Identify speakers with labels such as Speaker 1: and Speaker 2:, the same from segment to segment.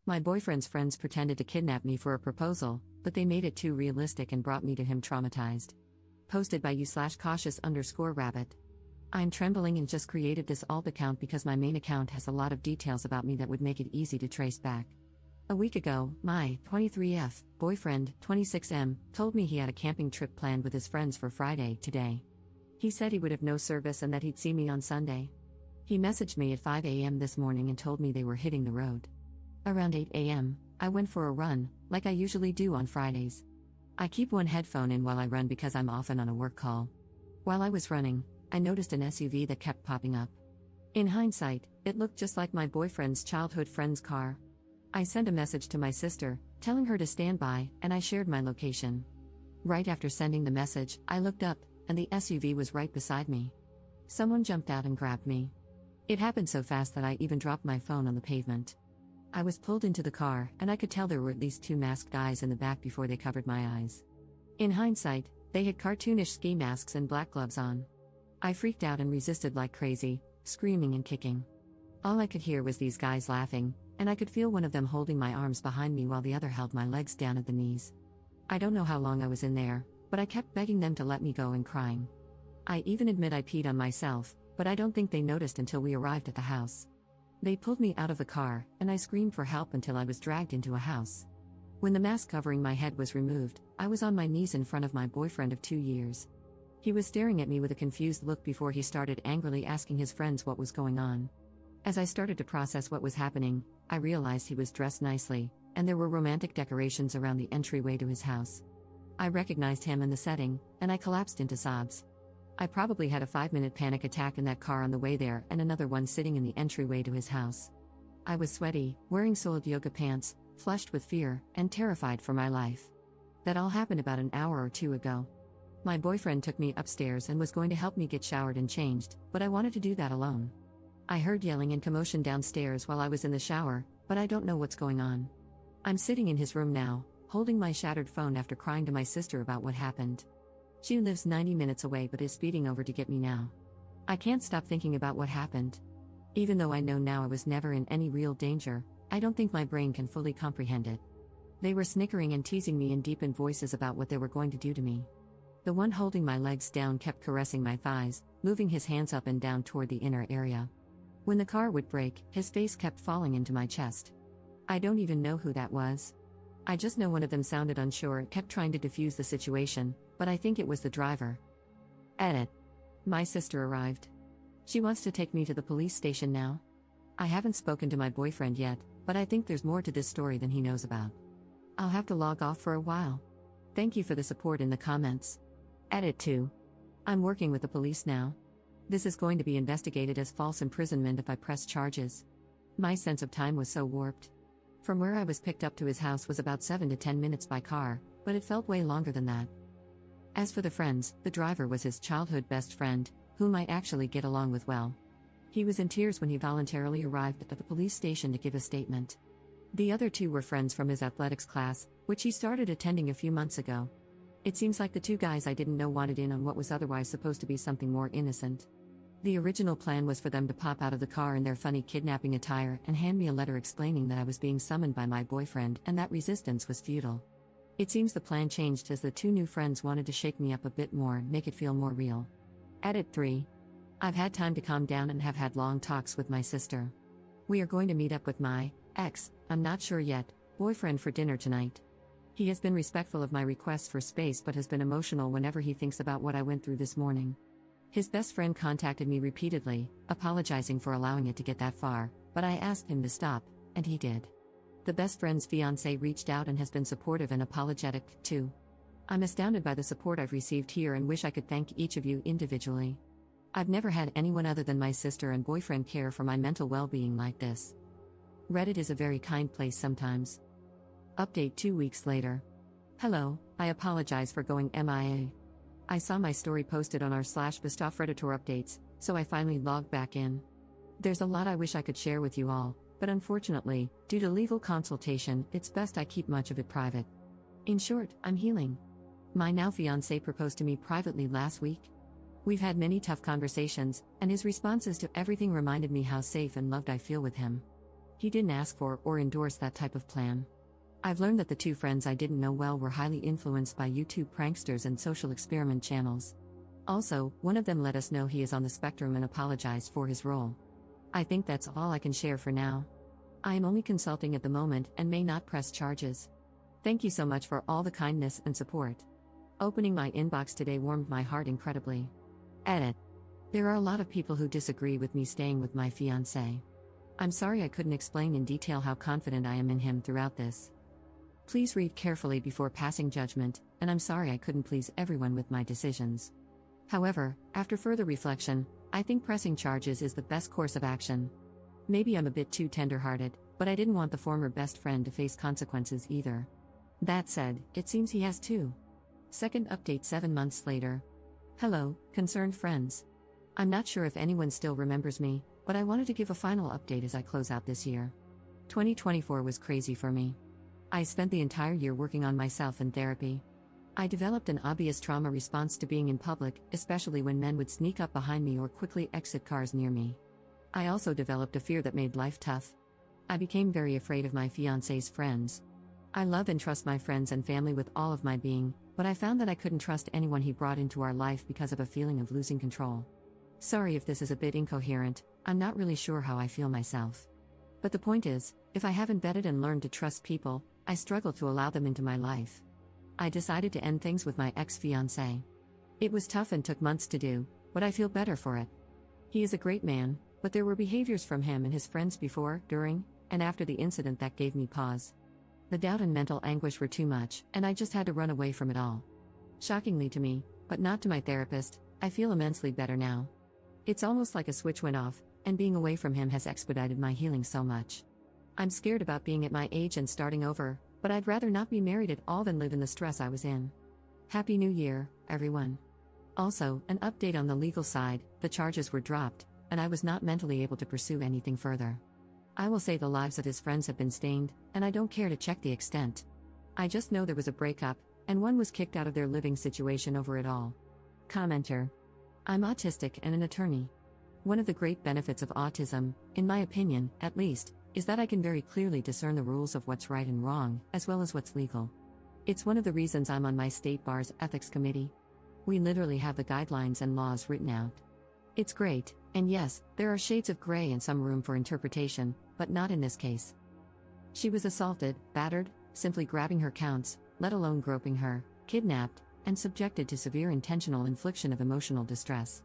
Speaker 1: My boyfriend's friends pretended to kidnap me for a proposal, but they made it too realistic and brought me to him traumatized. Posted by you/cautious_rabbit. I'm trembling and just created this alt account because my main account has a lot of details about me that would make it easy to trace back. A week ago, my 23F boyfriend, 26M, told me he had a camping trip planned with his friends for Friday, today. He said he would have no service and that he'd see me on Sunday. He messaged me at 5 a.m. this morning and told me they were hitting the road. Around 8 a.m., I went for a run, like I usually do on Fridays. I keep one headphone in while I run because I'm often on a work call. While I was running, I noticed an SUV that kept popping up. In hindsight, it looked just like my boyfriend's childhood friend's car. I sent a message to my sister, telling her to stand by, and I shared my location. Right after sending the message, I looked up, and the SUV was right beside me. Someone jumped out and grabbed me. It happened so fast that I even dropped my phone on the pavement. I was pulled into the car, and I could tell there were at least 2 masked guys in the back before they covered my eyes. In hindsight, they had cartoonish ski masks and black gloves on. I freaked out and resisted like crazy, screaming and kicking. All I could hear was these guys laughing, and I could feel one of them holding my arms behind me while the other held my legs down at the knees. I don't know how long I was in there, but I kept begging them to let me go and crying. I even admit I peed on myself, but I don't think they noticed until we arrived at the house. They pulled me out of the car, and I screamed for help until I was dragged into a house. When the mask covering my head was removed, I was on my knees in front of my boyfriend of 2 years. He was staring at me with a confused look before he started angrily asking his friends what was going on. As I started to process what was happening, I realized he was dressed nicely, and there were romantic decorations around the entryway to his house. I recognized him in the setting, and I collapsed into sobs. I probably had a 5-minute panic attack in that car on the way there and another one sitting in the entryway to his house. I was sweaty, wearing soiled yoga pants, flushed with fear, and terrified for my life. That all happened about an hour or 2 ago. My boyfriend took me upstairs and was going to help me get showered and changed, but I wanted to do that alone. I heard yelling and commotion downstairs while I was in the shower, but I don't know what's going on. I'm sitting in his room now, holding my shattered phone after crying to my sister about what happened. She lives 90 minutes away but is speeding over to get me now. I can't stop thinking about what happened. Even though I know now I was never in any real danger, I don't think my brain can fully comprehend it. They were snickering and teasing me in deepened voices about what they were going to do to me. The one holding my legs down kept caressing my thighs, moving his hands up and down toward the inner area. When the car would brake, his face kept falling into my chest. I don't even know who that was. I just know one of them sounded unsure and kept trying to defuse the situation, but I think it was the driver. Edit. My sister arrived. She wants to take me to the police station now. I haven't spoken to my boyfriend yet, but I think there's more to this story than he knows about. I'll have to log off for a while. Thank you for the support in the comments. Edit 2. I'm working with the police now. This is going to be investigated as false imprisonment if I press charges. My sense of time was so warped. From where I was picked up to his house was about 7 to 10 minutes by car, but it felt way longer than that. As for the friends, the driver was his childhood best friend, whom I actually get along with well. He was in tears when he voluntarily arrived at the police station to give a statement. The other 2 were friends from his athletics class, which he started attending a few months ago. It seems like the 2 guys I didn't know wanted in on what was otherwise supposed to be something more innocent. The original plan was for them to pop out of the car in their funny kidnapping attire and hand me a letter explaining that I was being summoned by my boyfriend and that resistance was futile. It seems the plan changed as the 2 new friends wanted to shake me up a bit more and make it feel more real. Edit 3. I've had time to calm down and have had long talks with my sister. We are going to meet up with my I'm not sure yet, boyfriend for dinner tonight. He has been respectful of my requests for space but has been emotional whenever he thinks about what I went through this morning. His best friend contacted me repeatedly, apologizing for allowing it to get that far, but I asked him to stop, and he did. The best friend's fiancé reached out and has been supportive and apologetic, too. I'm astounded by the support I've received here and wish I could thank each of you individually. I've never had anyone other than my sister and boyfriend care for my mental well-being like this. Reddit is a very kind place sometimes. Update 2 weeks later. Hello, I apologize for going MIA. I saw my story posted on r/Bistov Redditor updates, so I finally logged back in. There's a lot I wish I could share with you all, but unfortunately, due to legal consultation, it's best I keep much of it private. In short, I'm healing. My now fiancé proposed to me privately last week. We've had many tough conversations, and his responses to everything reminded me how safe and loved I feel with him. He didn't ask for or endorse that type of plan. I've learned that the two friends I didn't know well were highly influenced by YouTube pranksters and social experiment channels. Also, one of them let us know he is on the spectrum and apologized for his role. I think that's all I can share for now. I am only consulting at the moment and may not press charges. Thank you so much for all the kindness and support. Opening my inbox today warmed my heart incredibly. Edit. There are a lot of people who disagree with me staying with my fiancé. I'm sorry I couldn't explain in detail how confident I am in him throughout this. Please read carefully before passing judgment, and I'm sorry I couldn't please everyone with my decisions. However, after further reflection, I think pressing charges is the best course of action. Maybe I'm a bit too tender-hearted, but I didn't want the former best friend to face consequences either. That said, it seems he has too. Second update 7 months later. Hello, concerned friends. I'm not sure if anyone still remembers me, but I wanted to give a final update as I close out this year. 2024 was crazy for me. I spent the entire year working on myself in therapy. I developed an obvious trauma response to being in public, especially when men would sneak up behind me or quickly exit cars near me. I also developed a fear that made life tough. I became very afraid of my fiancé's friends. I love and trust my friends and family with all of my being, but I found that I couldn't trust anyone he brought into our life because of a feeling of losing control. Sorry if this is a bit incoherent, I'm not really sure how I feel myself. But the point is, if I haven't vetted and learned to trust people, I struggle to allow them into my life. I decided to end things with my ex-fiancé. It was tough and took months to do, but I feel better for it. He is a great man, but there were behaviors from him and his friends before, during, and after the incident that gave me pause. The doubt and mental anguish were too much, and I just had to run away from it all. Shockingly to me, but not to my therapist, I feel immensely better now. It's almost like a switch went off, and being away from him has expedited my healing so much. I'm scared about being at my age and starting over, but I'd rather not be married at all than live in the stress I was in. Happy New Year, everyone. Also, an update on the legal side, the charges were dropped, and I was not mentally able to pursue anything further. I will say the lives of his friends have been stained, and I don't care to check the extent. I just know there was a breakup, and one was kicked out of their living situation over it all. Commenter. I'm autistic and an attorney. One of the great benefits of autism, in my opinion, at least, is that I can very clearly discern the rules of what's right and wrong, as well as what's legal. It's one of the reasons I'm on my state bar's ethics committee. We literally have the guidelines and laws written out. It's great, and yes, there are shades of gray and some room for interpretation, but not in this case. She was assaulted, battered, simply grabbing her counts, let alone groping her, kidnapped, and subjected to severe intentional infliction of emotional distress.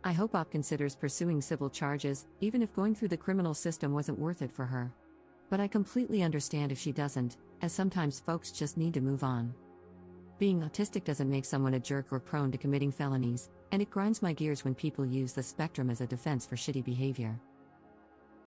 Speaker 1: I hope OP considers pursuing civil charges, even if going through the criminal system wasn't worth it for her. But I completely understand if she doesn't, as sometimes folks just need to move on. Being autistic doesn't make someone a jerk or prone to committing felonies, and it grinds my gears when people use the spectrum as a defense for shitty behavior.